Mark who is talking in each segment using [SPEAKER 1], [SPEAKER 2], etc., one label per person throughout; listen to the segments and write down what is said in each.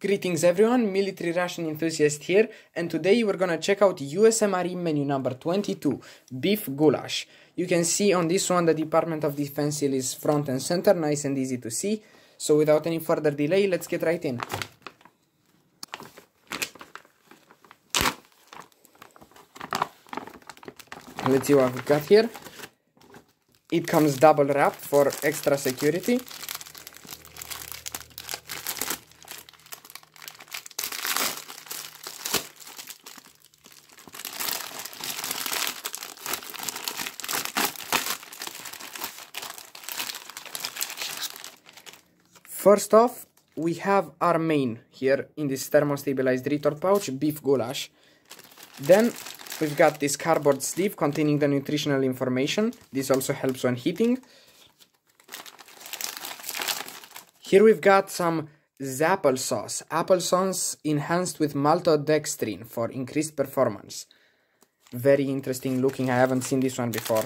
[SPEAKER 1] Greetings everyone, military ration enthusiast here, and today we're gonna check out US MRE menu number 22, beef goulash. You can see on this one the Department of Defense seal is front and center, nice and easy to see. So without any further delay, let's get right in. Let's see what we've got here. It comes double wrapped for extra security. First off, we have our main here in this thermostabilized retort pouch, beef goulash. Then we've got this cardboard sleeve containing the nutritional information. This also helps when heating. Here we've got some applesauce. Applesauce enhanced with maltodextrin for increased performance. Very interesting looking, I haven't seen this one before.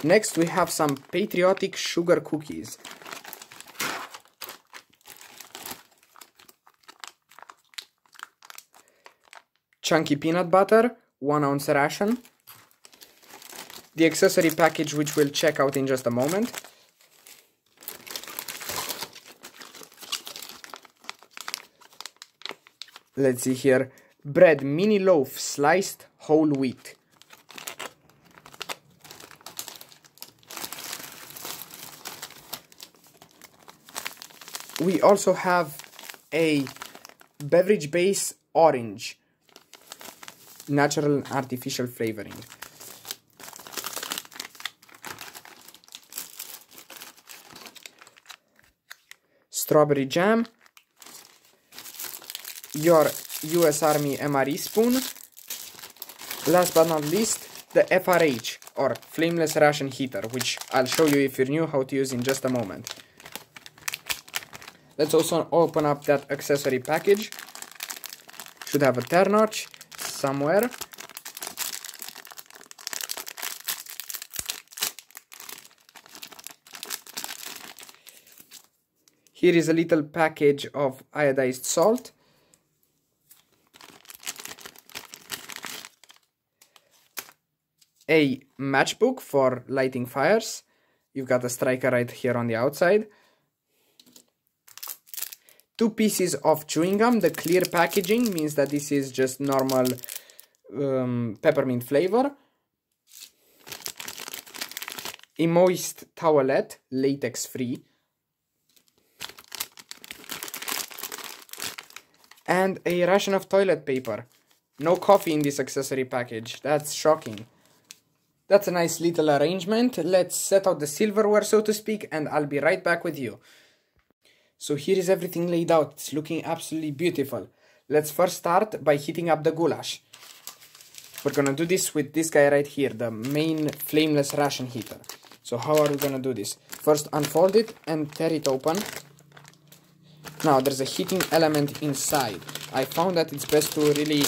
[SPEAKER 1] Next we have some patriotic sugar cookies. Chunky peanut butter, 1 ounce ration. The accessory package, which we'll check out in just a moment. Let's see here. Bread, mini loaf, sliced whole wheat. We also have a beverage base orange. Natural and artificial flavoring. Strawberry jam. Your US Army M.R.E. spoon. Last but not least, the FRH or flameless ration heater, which I'll show you if you're new how to use in just a moment. Let's also open up that accessory package. Should have a tear notch somewhere. Here is a little package of iodized salt. A matchbook for lighting fires. You've got a striker right here on the outside. 2 pieces of chewing gum. The clear packaging means that this is just normal peppermint flavor. A moist towelette, latex free. And a ration of toilet paper. No coffee in this accessory package. That's shocking. That's a nice little arrangement. Let's set out the silverware, so to speak, and I'll be right back with you. So here is everything laid out. It's looking absolutely beautiful. Let's first start by heating up the goulash. We're gonna do this with this guy right here, the main flameless ration heater. So how are we gonna do this? First unfold it and tear it open. Now there's a heating element inside. I found that it's best to really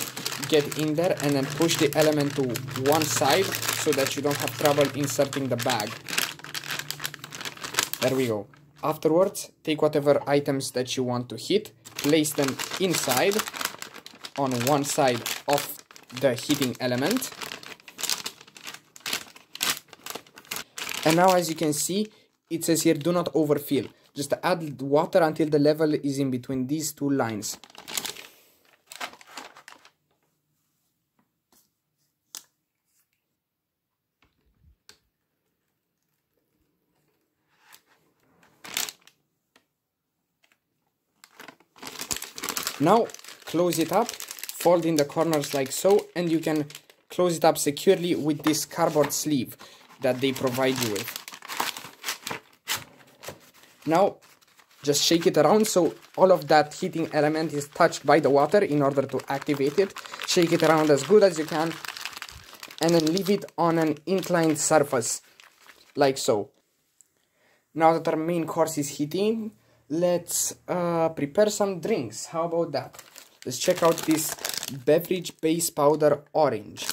[SPEAKER 1] get in there and then push the element to one side so that you don't have trouble inserting the bag. There we go. Afterwards, take whatever items that you want to heat, place them inside on one side of the heating element. And now, as you can see, it says here, do not overfill. Just add water until the level is in between these two lines. Now, close it up, fold in the corners like so, and you can close it up securely with this cardboard sleeve that they provide you with. Now, just shake it around so all of that heating element is touched by the water in order to activate it. Shake it around as good as you can, and then leave it on an inclined surface, like so. Now that our main course is heating, let's prepare some drinks. How about that? Let's check out this beverage base powder orange.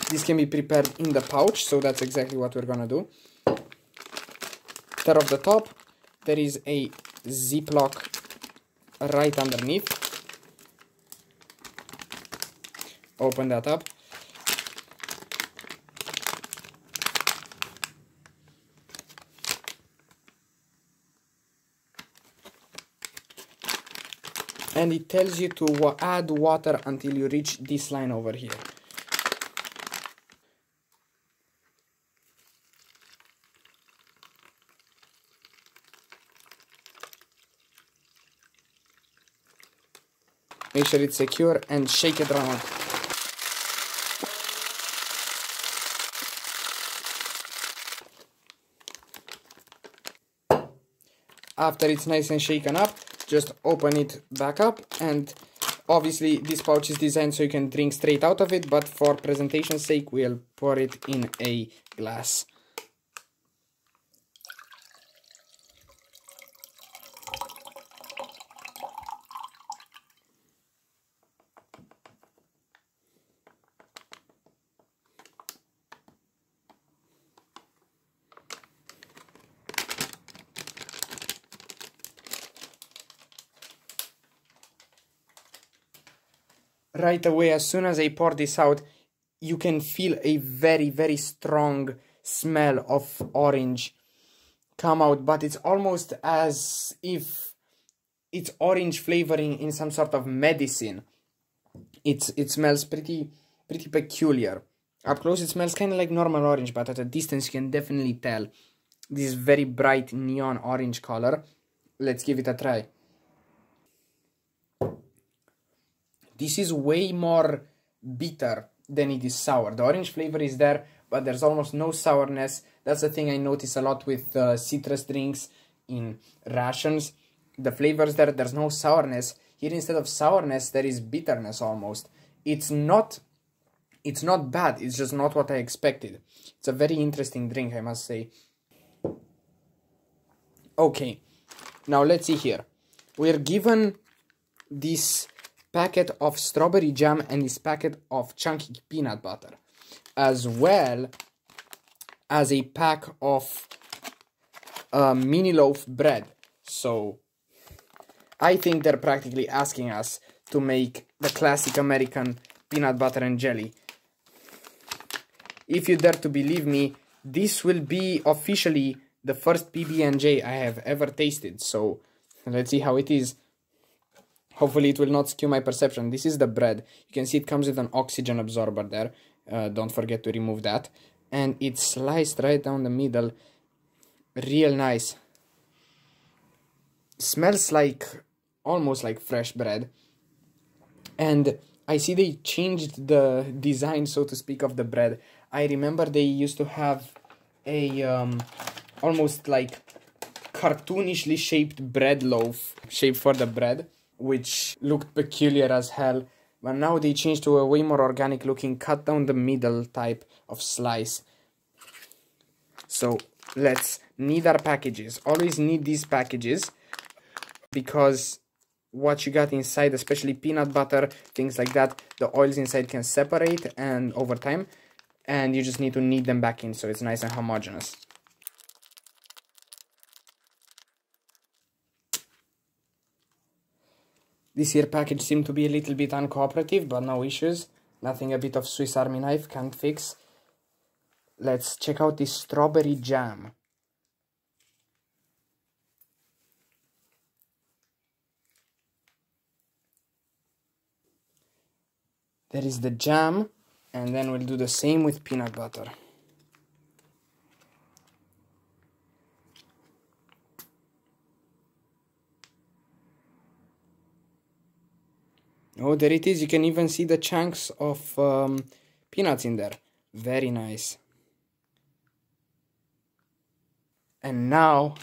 [SPEAKER 1] This can be prepared in the pouch, so that's exactly what we're gonna do. Instead of the top, there is a ziplock right underneath. Open that up. And it tells you to add water until you reach this line over here. Make sure it's secure and shake it around. After it's nice and shaken up, just open it back up, and obviously this pouch is designed so you can drink straight out of it, but for presentation's sake we'll pour it in a glass. Right away, as soon as I pour this out, you can feel a very, very strong smell of orange come out, but it's almost as if it's orange flavoring in some sort of medicine. It smells pretty peculiar. Up close it smells kind of like normal orange, but at a distance you can definitely tell this very bright neon orange color. Let's give it a try. This is way more bitter than it is sour. The orange flavor is there, but there's almost no sourness. That's the thing I notice a lot with citrus drinks in rations. The flavors there, there's no sourness. Here instead of sourness, there is bitterness almost. It's not bad, it's just not what I expected. It's a very interesting drink, I must say. Okay, now let's see here. We're given this packet of strawberry jam and this packet of chunky peanut butter, as well as a pack of mini loaf bread. So I think they're practically asking us to make the classic American peanut butter and jelly. If you dare to believe me, this will be officially the first PB&J I have ever tasted, so let's see how it is. Hopefully it will not skew my perception. This is the bread. You can see it comes with an oxygen absorber there. Don't forget to remove that. And it's sliced right down the middle. Real nice. Smells like, almost like fresh bread. And I see they changed the design, so to speak, of the bread. I remember they used to have a almost like cartoonishly shaped bread loaf shaped for the bread, which looked peculiar as hell, but now they changed to a way more organic looking cut down the middle type of slice. So let's knead our packages. Always knead these packages, because what you got inside, especially peanut butter, things like that, the oils inside can separate and over time, and you just need to knead them back in so it's nice and homogeneous. This here package seemed to be a little bit uncooperative, but no issues. Nothing a bit of Swiss Army knife can't fix. Let's check out this strawberry jam. There is the jam, and then we'll do the same with peanut butter. Oh, there it is. You can even see the chunks of peanuts in there. Very nice. And now,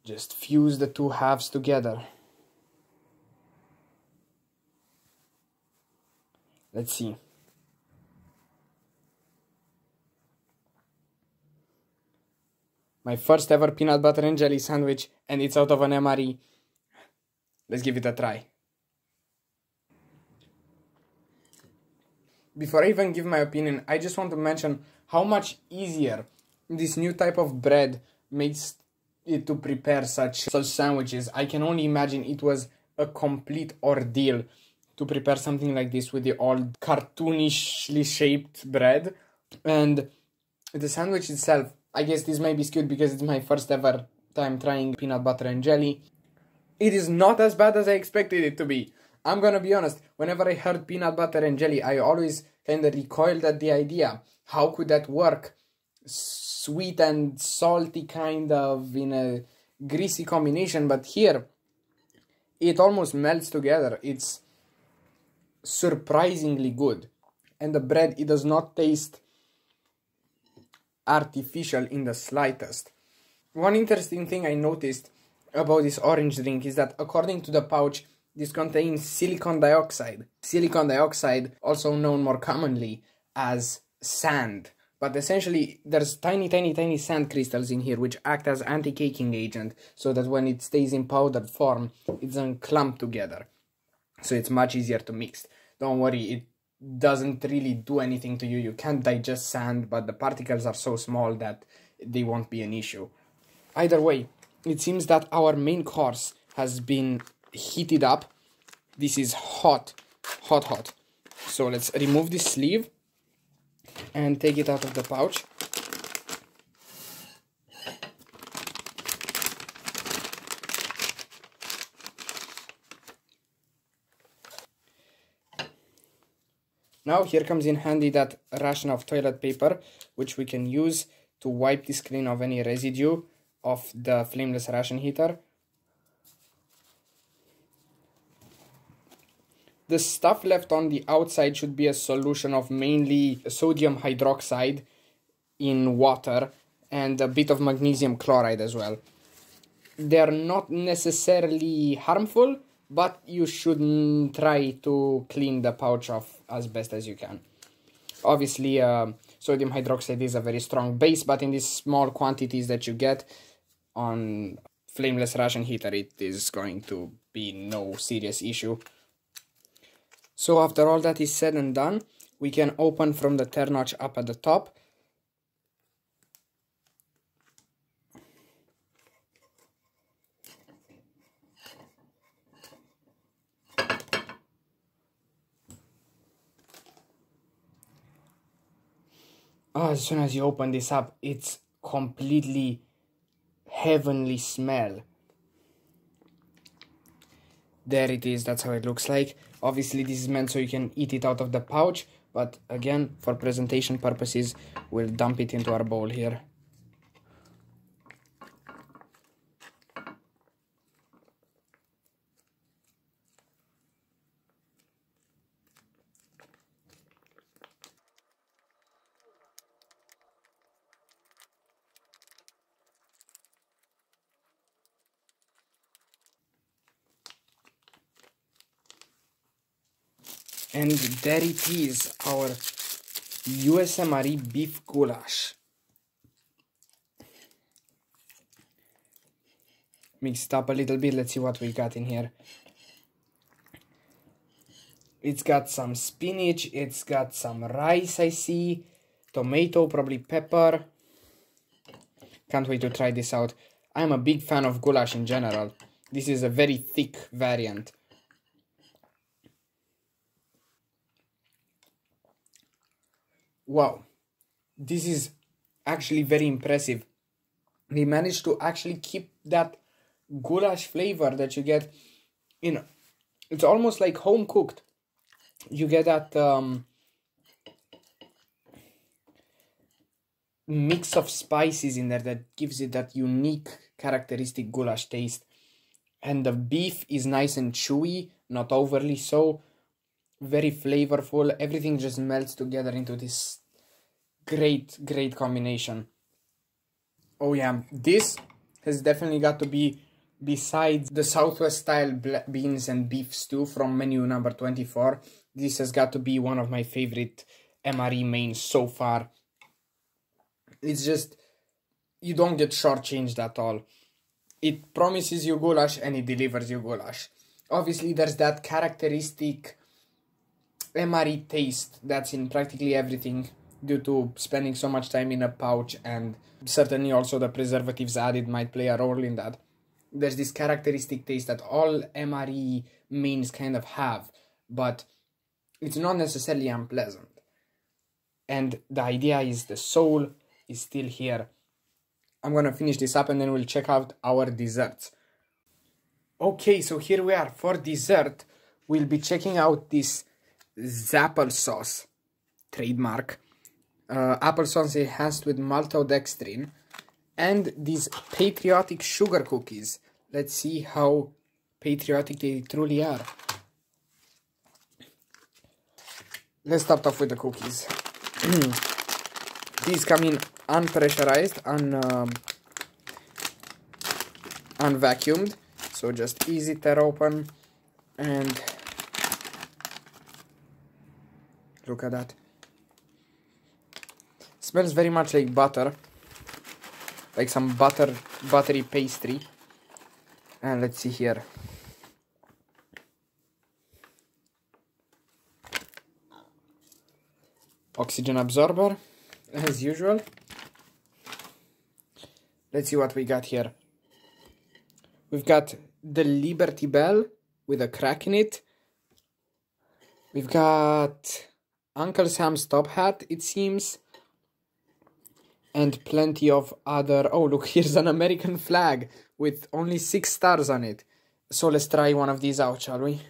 [SPEAKER 1] just fuse the two halves together. Let's see. My first ever peanut butter and jelly sandwich, and it's out of an M.R.E. Let's give it a try. Before I even give my opinion, I just want to mention how much easier this new type of bread makes it to prepare such sandwiches. I can only imagine it was a complete ordeal to prepare something like this with the old cartoonishly shaped bread. And the sandwich itself, I guess this may be skewed because it's my first ever time trying peanut butter and jelly. It is not as bad as I expected it to be. I'm gonna be honest, whenever I heard peanut butter and jelly, I always kind of recoiled at the idea. How could that work? Sweet and salty kind of in a greasy combination, but here it almost melts together. It's surprisingly good. And the bread, it does not taste artificial in the slightest. One interesting thing I noticed about this orange drink is that according to the pouch, this contains silicon dioxide. Silicon dioxide, also known more commonly as sand. But essentially, there's tiny sand crystals in here which act as anti-caking agent so that when it stays in powdered form, it doesn't clump together. So it's much easier to mix. Don't worry, it doesn't really do anything to you. You can't digest sand, but the particles are so small that they won't be an issue. Either way, it seems that our main course has been heated up. This is hot. So let's remove this sleeve and take it out of the pouch. Now here comes in handy that ration of toilet paper, which we can use to wipe the screen of any residue of the flameless ration heater. The stuff left on the outside should be a solution of mainly sodium hydroxide in water and a bit of magnesium chloride as well. They're not necessarily harmful, but you should try to clean the pouch off as best as you can. Obviously, sodium hydroxide is a very strong base, but in these small quantities that you get on flameless ration heater, it is going to be no serious issue. So after all that is said and done, we can open from the tear notch up at the top. Oh, as soon as you open this up, it's completely heavenly smell. There it is, that's how it looks like. Obviously this is meant so you can eat it out of the pouch, but again, for presentation purposes, we'll dump it into our bowl here. And there it is, our US MRE beef goulash. Mix it up a little bit, let's see what we got in here. It's got some spinach, it's got some rice, I see, tomato, probably pepper. Can't wait to try this out. I'm a big fan of goulash in general. This is a very thick variant. Wow, this is actually very impressive. We managed to actually keep that goulash flavor that you get in. It's almost like home cooked. You get that mix of spices in there that gives it that unique characteristic goulash taste. And the beef is nice and chewy, not overly so. Very flavorful. Everything just melts together into this great combination. Oh yeah, this has definitely got to be, besides the Southwest style beans and beef stew from menu number 24, this has got to be one of my favorite MRE mains so far. It's just, you don't get shortchanged at all. It promises you goulash and it delivers you goulash. Obviously there's that characteristic MRE taste that's in practically everything. due to spending so much time in a pouch, and certainly also the preservatives added might play a role in that. There's this characteristic taste that all MRE mains kind of have, but it's not necessarily unpleasant. And the idea is the soul is still here. I'm gonna finish this up and then we'll check out our desserts. Okay, so here we are. For dessert, we'll be checking out this Zapple sauce, trademark. Applesauce enhanced with maltodextrin, and these patriotic sugar cookies. Let's see how patriotic they truly are. Let's start off with the cookies. These come in unpressurized, unvacuumed, so just easy tear open, and look at that. Smells very much like butter, like some buttery pastry. And let's see here. Oxygen absorber, as usual. Let's see what we got here. We've got the Liberty Bell with a crack in it. We've got Uncle Sam's top hat, it seems. And plenty of other... Oh, look, here's an American flag with only 6 stars on it. So let's try one of these out, shall we?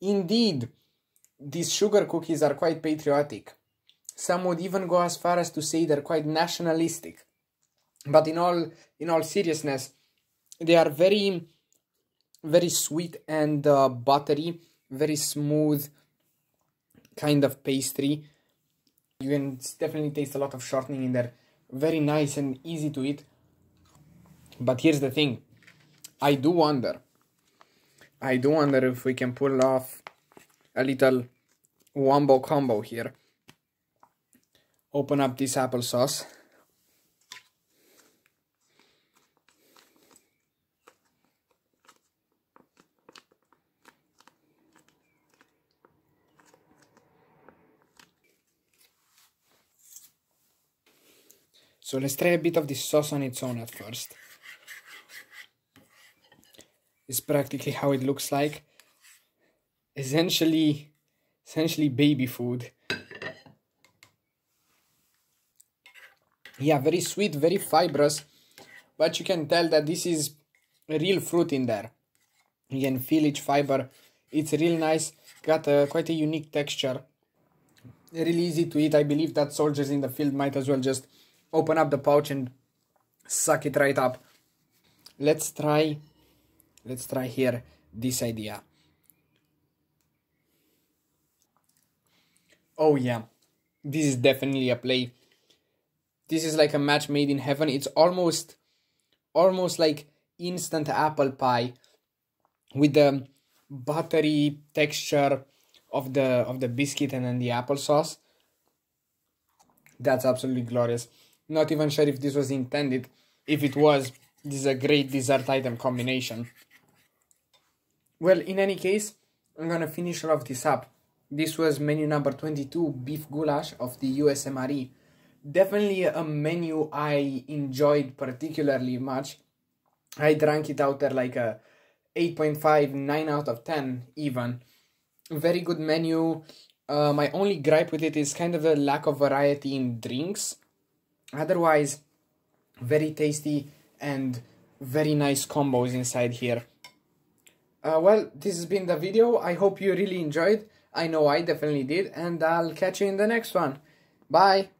[SPEAKER 1] Indeed, these sugar cookies are quite patriotic. Some would even go as far as to say they're quite nationalistic. But in all seriousness, they are very, very sweet and buttery, very smooth kind of pastry. You can definitely taste a lot of shortening in there. Very nice and easy to eat. But here's the thing. I do wonder if we can pull off a little wombo combo here. Open up this applesauce. So let's try a bit of this sauce on its own at first. It's practically how it looks like. Essentially baby food. Yeah, very sweet, very fibrous, but you can tell that this is real fruit in there. You can feel each fiber. It's real nice, got quite a unique texture. Really easy to eat. I believe that soldiers in the field might as well just open up the pouch and suck it right up. Let's try here this idea. Oh yeah, this is definitely a play. This is like a match made in heaven. It's almost like instant apple pie with the buttery texture of the biscuit and then the applesauce. That's absolutely glorious. Not even sure if this was intended. If it was, this is a great dessert item combination. Well, in any case, I'm gonna finish all of this up. This was menu number 22, beef goulash of the US MRE. Definitely a menu I enjoyed particularly much. I drank it out there like a 8.5, 9 out of 10 even. Very good menu. My only gripe with it is kind of the lack of variety in drinks. Otherwise, very tasty and very nice combos inside here. Well, this has been the video. I hope you really enjoyed. I know I definitely did, and I'll catch you in the next one. Bye!